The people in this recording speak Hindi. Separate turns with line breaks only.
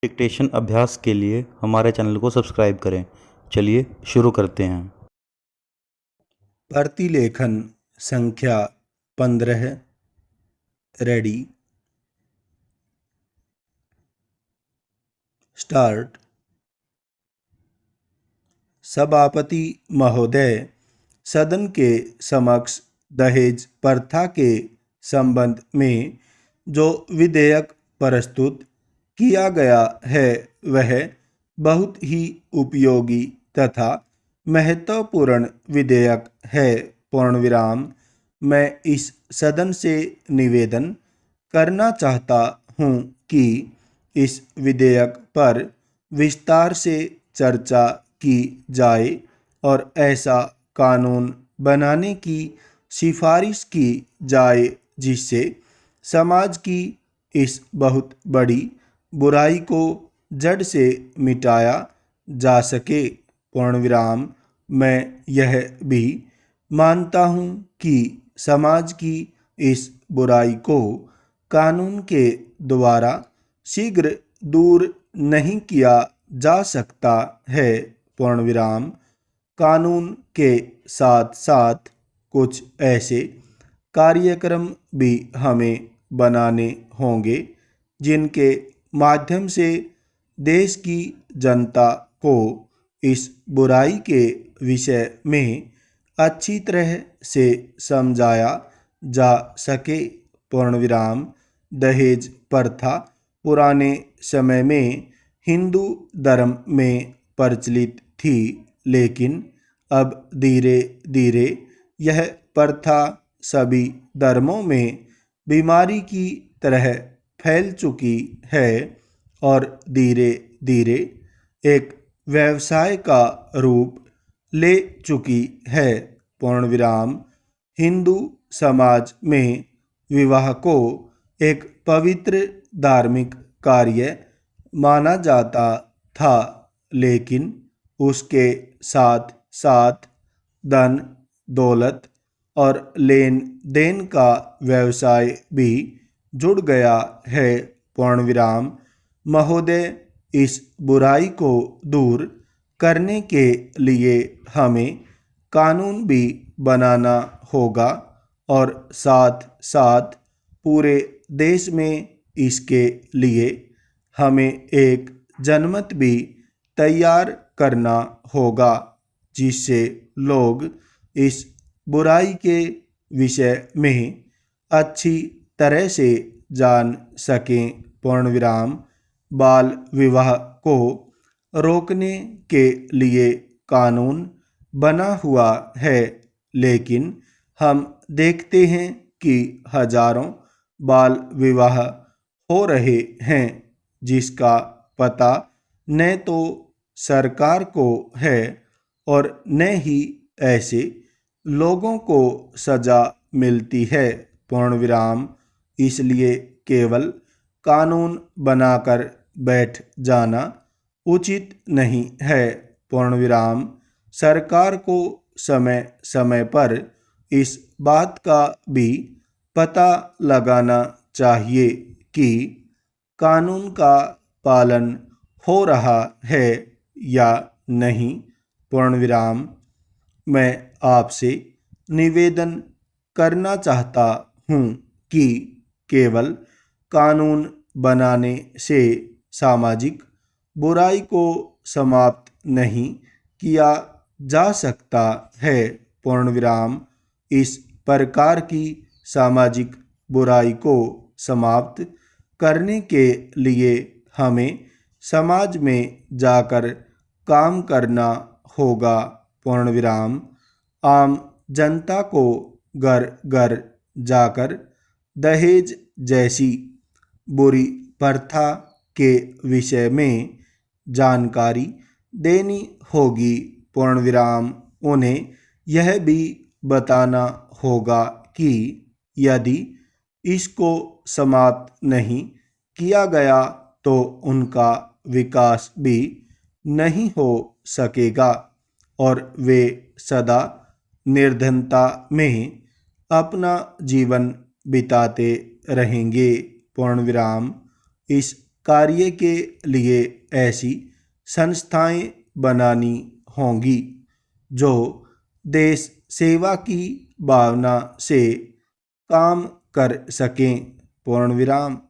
डिक्टेशन अभ्यास के लिए हमारे चैनल को सब्सक्राइब करें। चलिए शुरू करते हैं।
प्रतिलेखन संख्या 15 रेडी स्टार्ट। सभापति महोदय, सदन के समक्ष दहेज प्रथा के संबंध में जो विधेयक प्रस्तुत किया गया है वह बहुत ही उपयोगी तथा महत्वपूर्ण विधेयक है। पूर्णविराम। मैं इस सदन से निवेदन करना चाहता हूँ कि इस विधेयक पर विस्तार से चर्चा की जाए और ऐसा कानून बनाने की सिफारिश की जाए जिससे समाज की इस बहुत बड़ी बुराई को जड़ से मिटाया जा सके। पूर्णविराम। मैं यह भी मानता हूँ कि समाज की इस बुराई को कानून के द्वारा शीघ्र दूर नहीं किया जा सकता है। पूर्णविराम। कानून के साथ साथ कुछ ऐसे कार्यक्रम भी हमें बनाने होंगे जिनके माध्यम से देश की जनता को इस बुराई के विषय में अच्छी तरह से समझाया जा सके। पूर्णविराम। दहेज प्रथा पुराने समय में हिंदू धर्म में प्रचलित थी, लेकिन अब धीरे धीरे यह प्रथा सभी धर्मों में बीमारी की तरह फैल चुकी है और धीरे धीरे एक व्यवसाय का रूप ले चुकी है। पूर्णविराम। हिंदू समाज में विवाह को एक पवित्र धार्मिक कार्य माना जाता था, लेकिन उसके साथ साथ धन दौलत और लेन देन का व्यवसाय भी जुड़ गया है। पूर्णविराम। महोदय, इस बुराई को दूर करने के लिए हमें कानून भी बनाना होगा और साथ साथ पूरे देश में इसके लिए हमें एक जनमत भी तैयार करना होगा जिससे लोग इस बुराई के विषय में अच्छी तरह से जान सकें। पूर्णविराम। बाल विवाह को रोकने के लिए कानून बना हुआ है, लेकिन हम देखते हैं कि हजारों बाल विवाह हो रहे हैं जिसका पता न तो सरकार को है और न ही ऐसे लोगों को सजा मिलती है। पूर्णविराम। इसलिए केवल कानून बनाकर बैठ जाना उचित नहीं है। पूर्णविराम। सरकार को समय समय पर इस बात का भी पता लगाना चाहिए कि कानून का पालन हो रहा है या नहीं। पूर्णविराम। मैं आपसे निवेदन करना चाहता हूँ कि केवल कानून बनाने से सामाजिक बुराई को समाप्त नहीं किया जा सकता है। पूर्णविराम। इस प्रकार की सामाजिक बुराई को समाप्त करने के लिए हमें समाज में जाकर काम करना होगा। पूर्णविराम। आम जनता को घर घर जाकर दहेज जैसी बुरी प्रथा के विषय में जानकारी देनी होगी। पूर्णविराम। उन्हें यह भी बताना होगा कि यदि इसको समाप्त नहीं किया गया तो उनका विकास भी नहीं हो सकेगा और वे सदा निर्धनता में अपना जीवन बिताते रहेंगे। पूर्णविराम। इस कार्य के लिए ऐसी संस्थाएं बनानी होंगी जो देश सेवा की भावना से काम कर सकें। पूर्ण विराम।